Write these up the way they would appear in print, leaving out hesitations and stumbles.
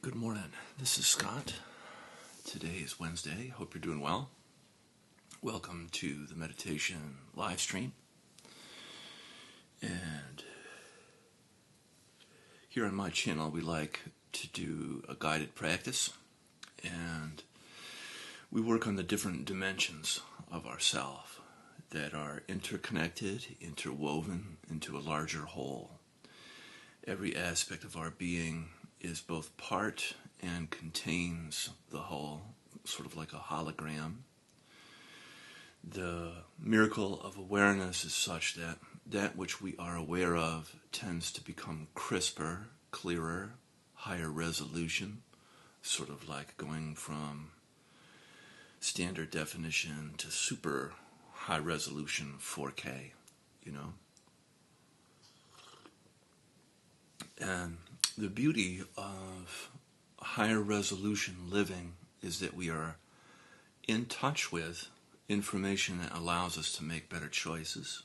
Good morning. This is Scott. Today is Wednesday. Hope you're doing well. Welcome to the meditation live stream. And here on my channel, we like to do a guided practice. And we work on the different dimensions of ourself that are interconnected, interwoven into a larger whole. Every aspect of our being is both part and contains the whole, sort of like a hologram. The miracle of awareness is such that that which we are aware of tends to become crisper, clearer, higher resolution, sort of like going from standard definition to super high resolution 4K, And the beauty of higher resolution living is that we are in touch with information that allows us to make better choices.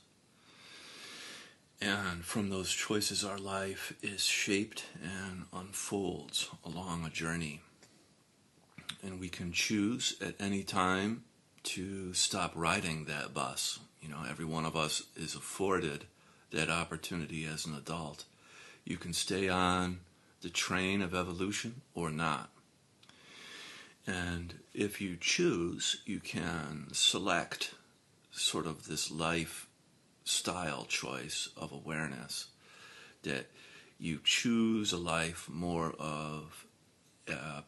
And from those choices, our life is shaped and unfolds along a journey. And we can choose at any time to stop riding that bus. Every one of us is afforded that opportunity as an adult. You can stay on the train of evolution or not. And if you choose, you can select sort of this lifestyle choice of awareness, that you choose a life more of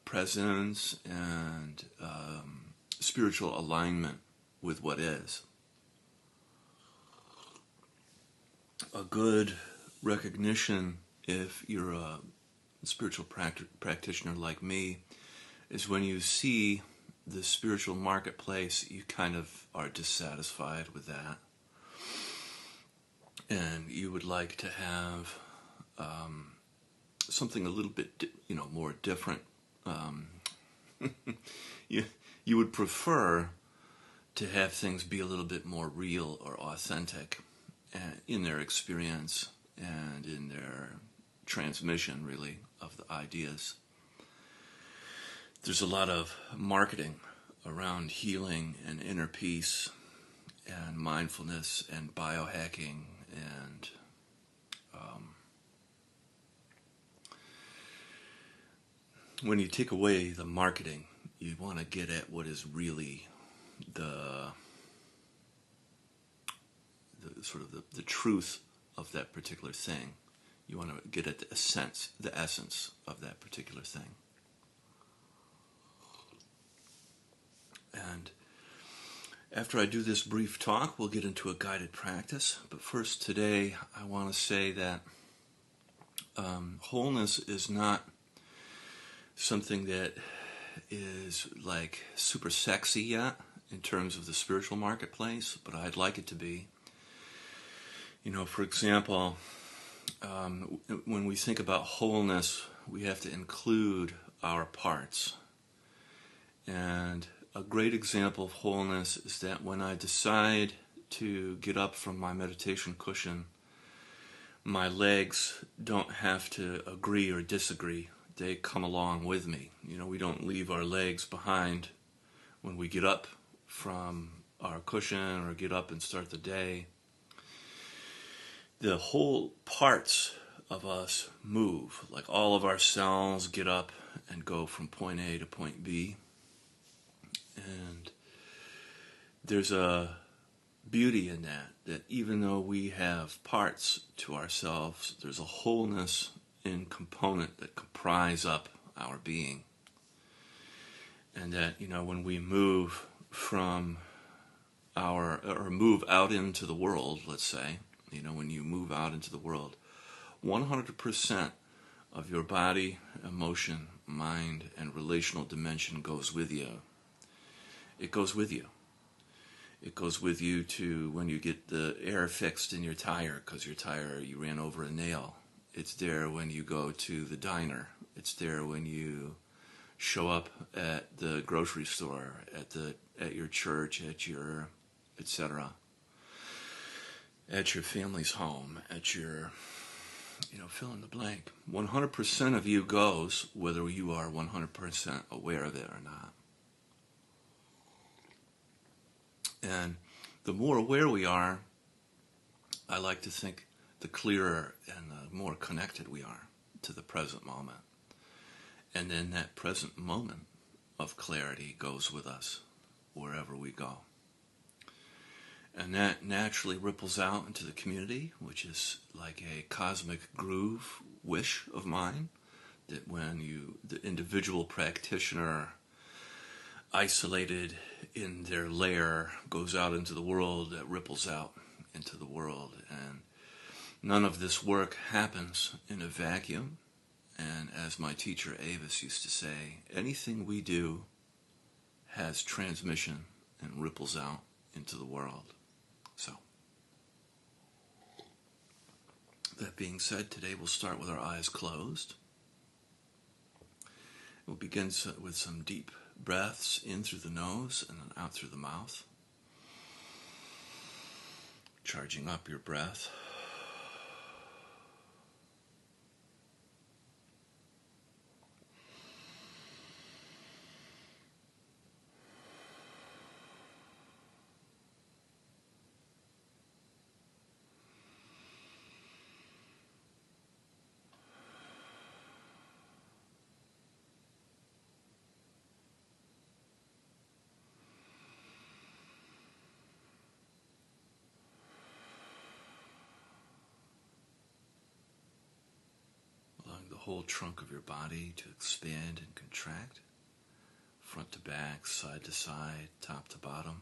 presence and spiritual alignment with what is. A good recognition, if you're a spiritual practitioner like me, is when you see the spiritual marketplace, you kind of are dissatisfied with that. And you would like to have something a little bit, more different. You would prefer to have things be a little bit more real or authentic in their experience and in their transmission, really, of the ideas. There's a lot of marketing around healing and inner peace and mindfulness and biohacking and when you take away the marketing, you want to get at what is really the sort of the truth of that particular thing. You want to get at the essence of that particular thing. And after I do this brief talk, we'll get into a guided practice. But first, today, I want to say that wholeness is not something that is like super sexy yet in terms of the spiritual marketplace, but I'd like it to be. For example, when we think about wholeness, we have to include our parts. And a great example of wholeness is that when I decide to get up from my meditation cushion, my legs don't have to agree or disagree. They come along with me. We don't leave our legs behind when we get up from our cushion or get up and start the day. The whole parts of us move, like all of our cells get up and go from point A to point B. And there's a beauty in that even though we have parts to ourselves, there's a wholeness in component that comprise up our being. And that, when we move from move out into the world, let's say, when you move out into the world, 100% of your body, emotion, mind, and relational dimension goes with you. It goes with you. It goes with you to when you get the air fixed in your tire because you ran over a nail. It's there when you go to the diner. It's there when you show up at the grocery store, at your church, at your etc. At your family's home, at your fill in the blank. 100% of you goes whether you are 100% aware of it or not. And the more aware we are, I like to think the clearer and the more connected we are to the present moment. And then that present moment of clarity goes with us wherever we go. And that naturally ripples out into the community, which is like a cosmic groove wish of mine, that when the individual practitioner, isolated in their lair, goes out into the world, that ripples out into the world. And none of this work happens in a vacuum. And as my teacher Avis used to say, anything we do has transmission and ripples out into the world. So, that being said, today we'll start with our eyes closed. We'll begin with some deep breaths in through the nose and then out through the mouth. Charging up your breath. Whole trunk of your body to expand and contract, front to back, side to side, top to bottom.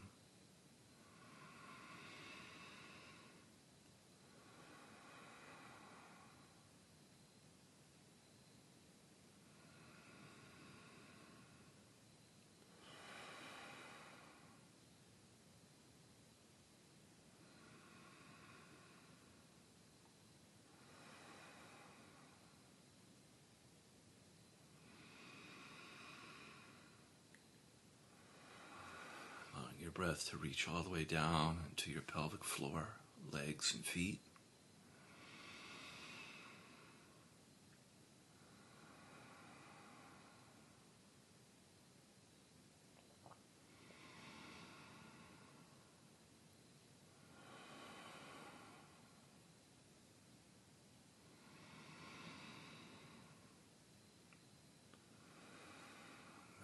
Your breath to reach all the way down into your pelvic floor, legs and feet.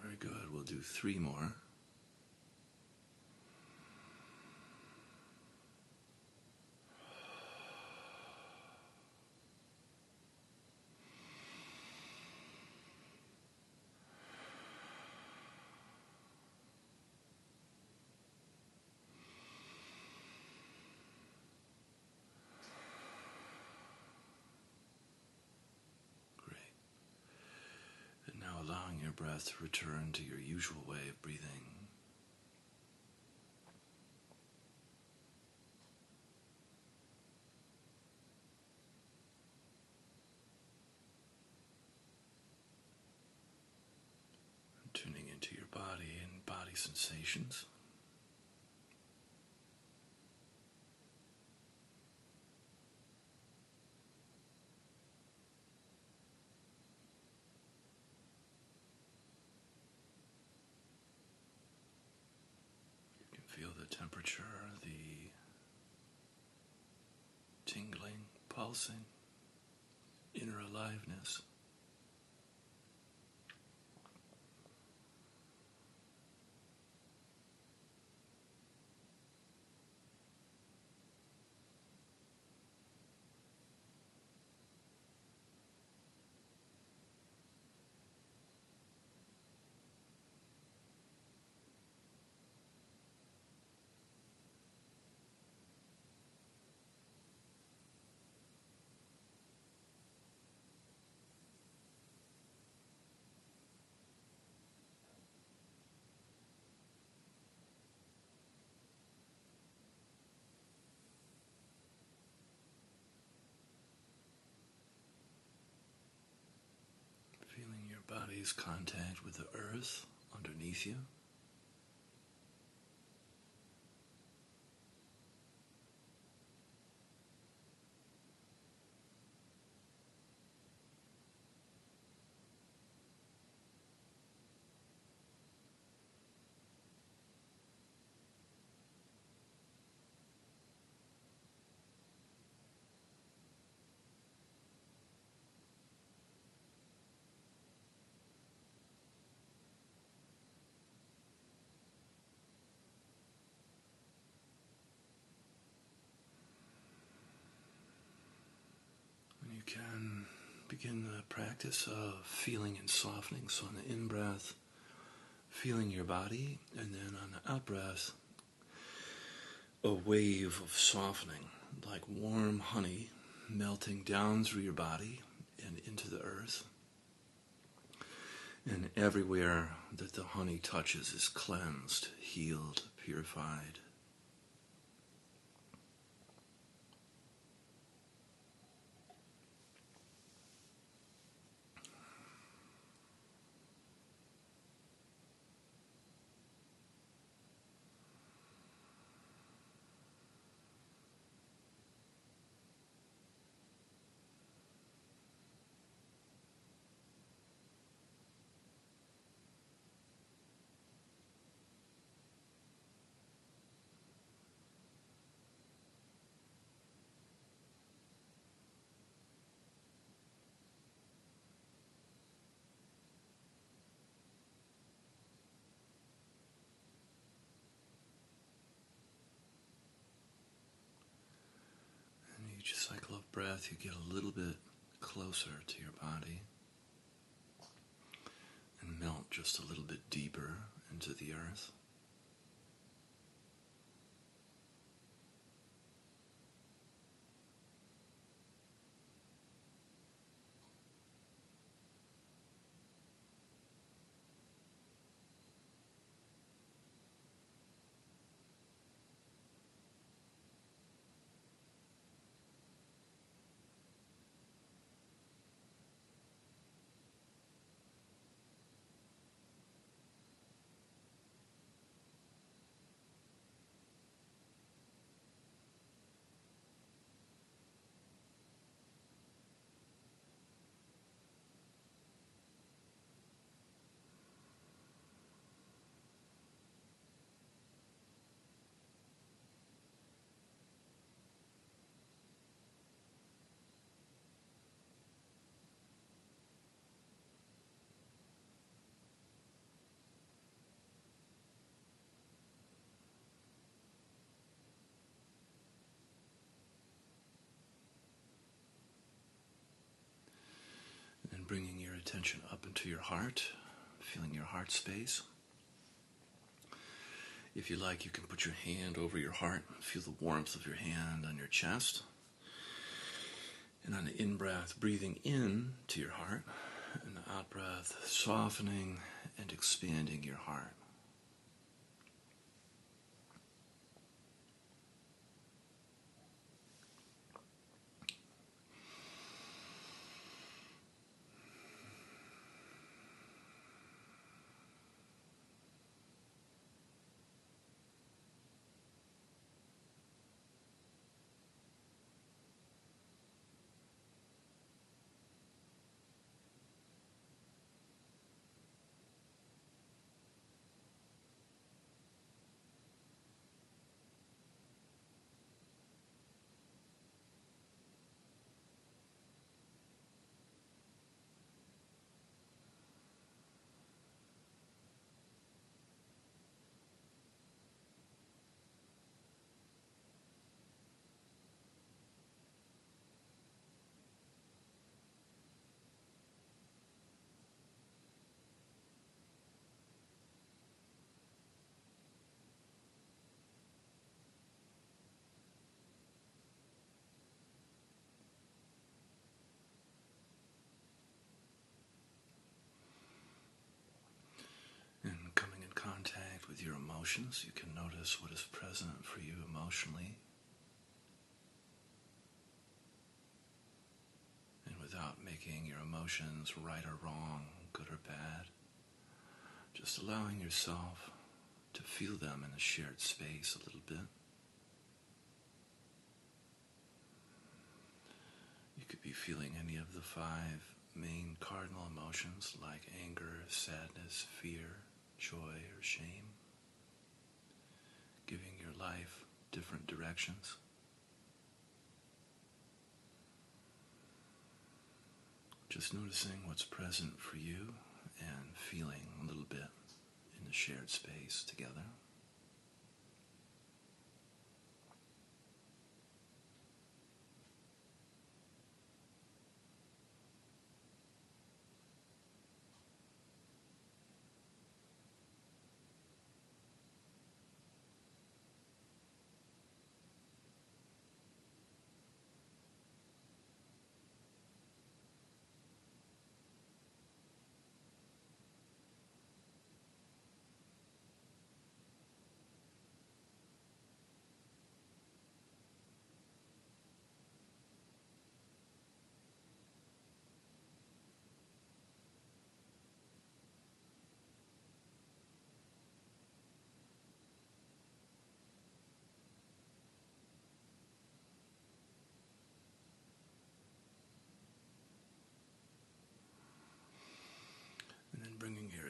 Very good. We'll do 3 more. Allowing your breath to return to your usual way of breathing. Tuning into your body and body sensations. Feel the temperature, the tingling, pulsing, inner aliveness. Body's contact with the earth underneath you. begin the practice of feeling and softening. So on the in-breath, feeling your body, and then on the out-breath, a wave of softening, like warm honey melting down through your body and into the earth. And everywhere that the honey touches is cleansed, healed, purified. And each cycle of breath, you get a little bit closer to your body and melt just a little bit deeper into the earth. And bringing your attention up into your heart, feeling your heart space. If you like, you can put your hand over your heart, feel the warmth of your hand on your chest. And on the in-breath, breathing in to your heart, and the out-breath, softening and expanding your heart. And coming in contact with your emotions, you can notice what is present for you emotionally. And without making your emotions right or wrong, good or bad, just allowing yourself to feel them in a shared space a little bit. You could be feeling any of the 5 main cardinal emotions like anger, sadness, fear, joy, or shame, giving your life different directions. Just noticing what's present for you and feeling a little bit in the shared space together.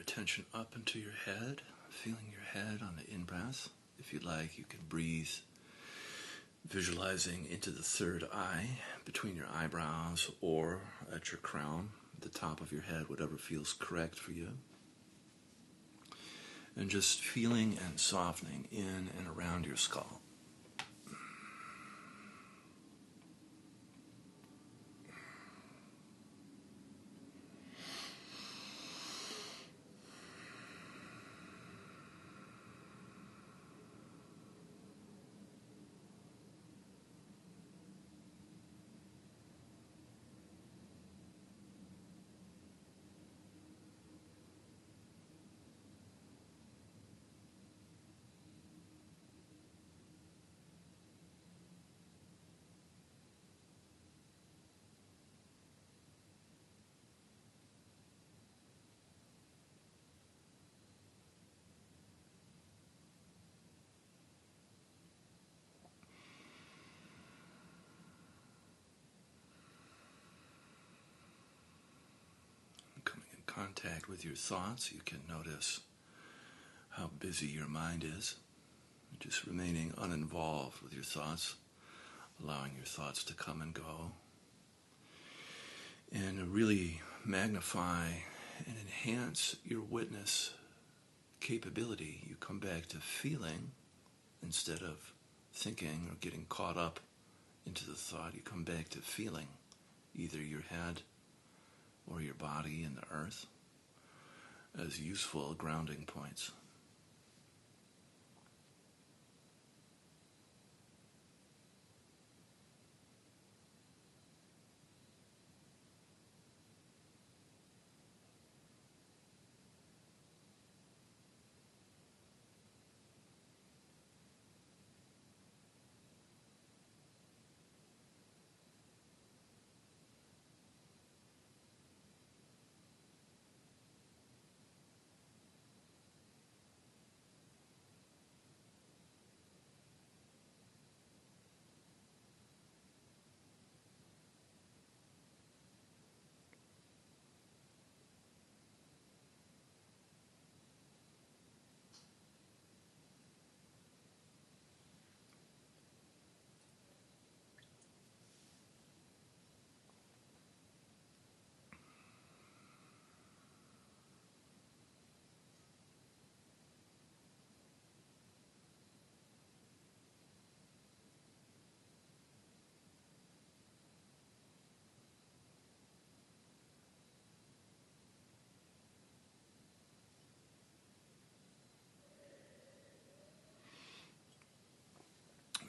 attention up into your head, feeling your head on the in-breath. If you'd like, you can breathe, visualizing into the third eye, between your eyebrows or at your crown, the top of your head, whatever feels correct for you. And just feeling and softening in and around your skull. Coming in contact with your thoughts, you can notice how busy your mind is. Just remaining uninvolved with your thoughts, allowing your thoughts to come and go. And really magnify and enhance your witness capability. You come back to feeling instead of thinking or getting caught up into the thought. You come back to feeling either your head or your body and the earth as useful grounding points.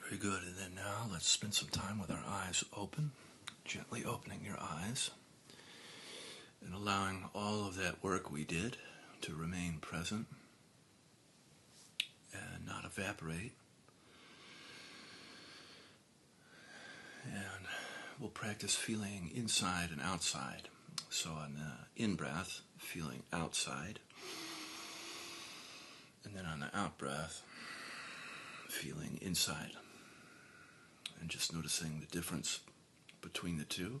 Very good. And then now let's spend some time with our eyes open, gently opening your eyes and allowing all of that work we did to remain present and not evaporate. And we'll practice feeling inside and outside. So on the in-breath, feeling outside. And then on the out-breath, feeling inside. And just noticing the difference between the two.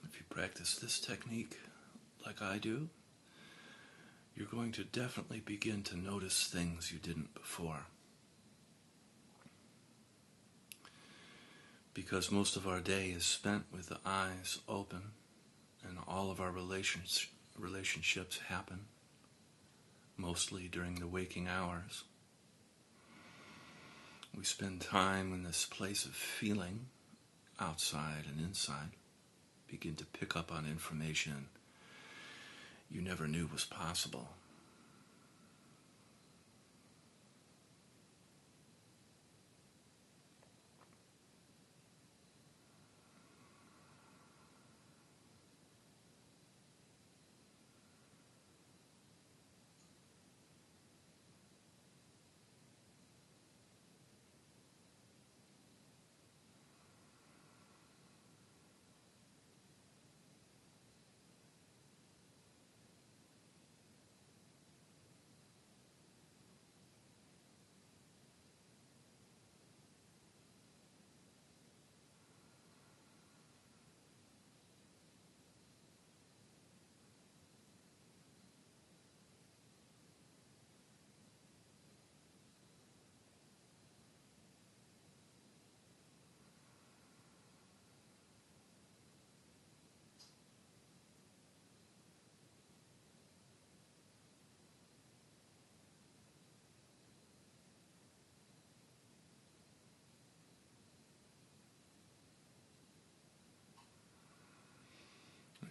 If you practice this technique like I do, you're going to definitely begin to notice things you didn't before. Because most of our day is spent with the eyes open and all of our relationships happen mostly during the waking hours. We spend time in this place of feeling outside and inside. begin to pick up on information you never knew was possible.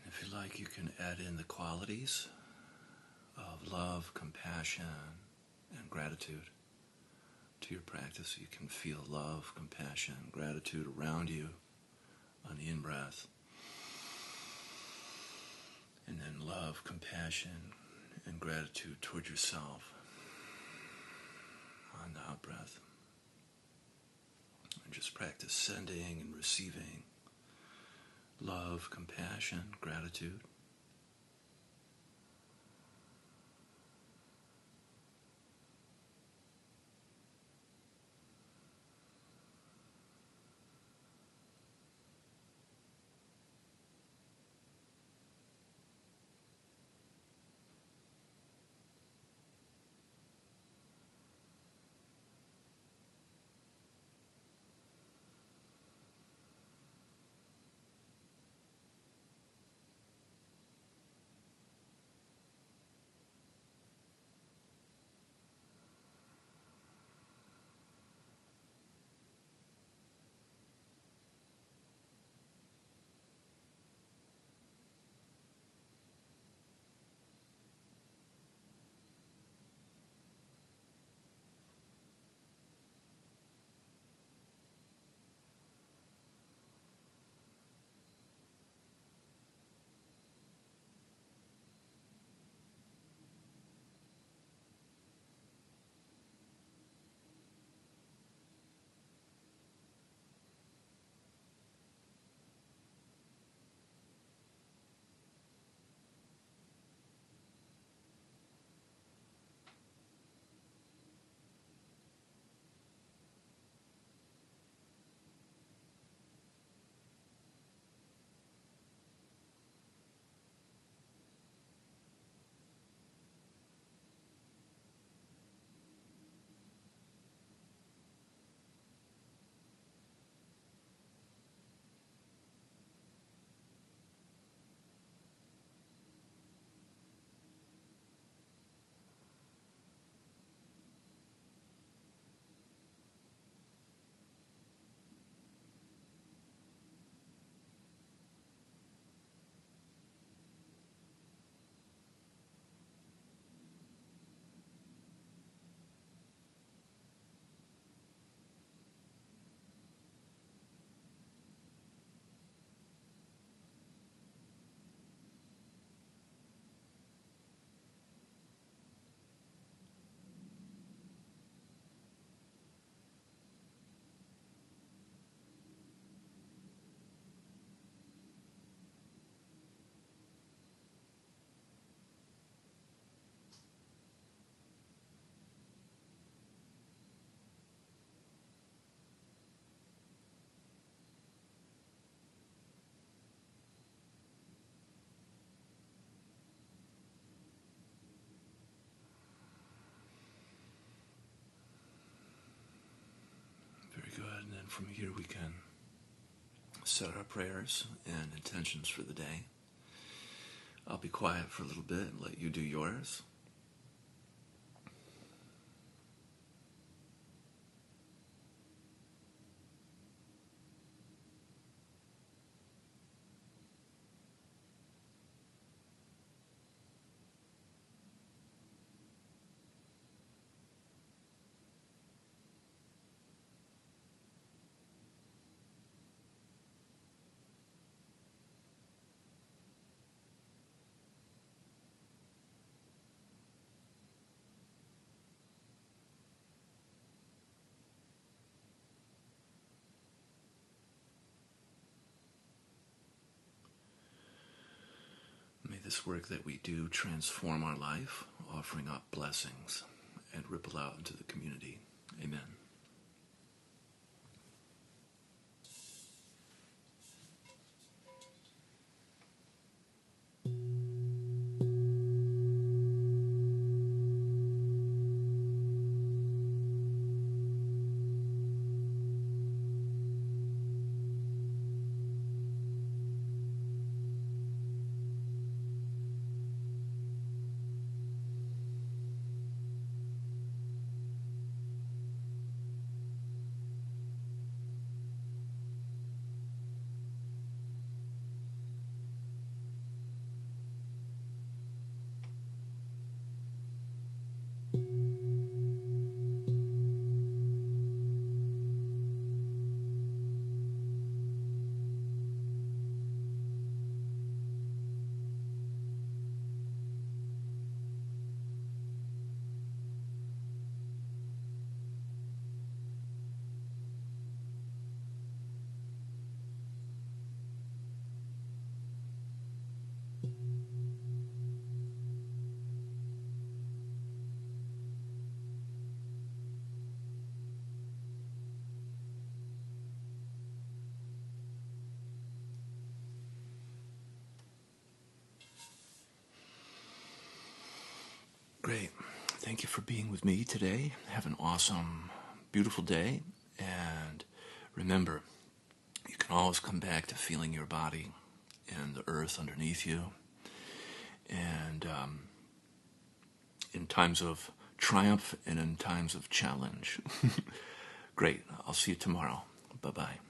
If you like, you can add in the qualities of love, compassion, and gratitude to your practice. You can feel love, compassion, gratitude around you on the in-breath. And then love, compassion, and gratitude toward yourself on the out-breath. And just practice sending and receiving love, compassion, gratitude. And then from here we can set our prayers and intentions for the day. I'll be quiet for a little bit and let you do yours. this work that we do transform our life, offering up blessings and ripple out into the community. Amen. Great. Thank you for being with me today. Have an awesome, beautiful day. And remember, you can always come back to feeling your body and the earth underneath you. And in times of triumph and in times of challenge. Great. I'll see you tomorrow. Bye-bye.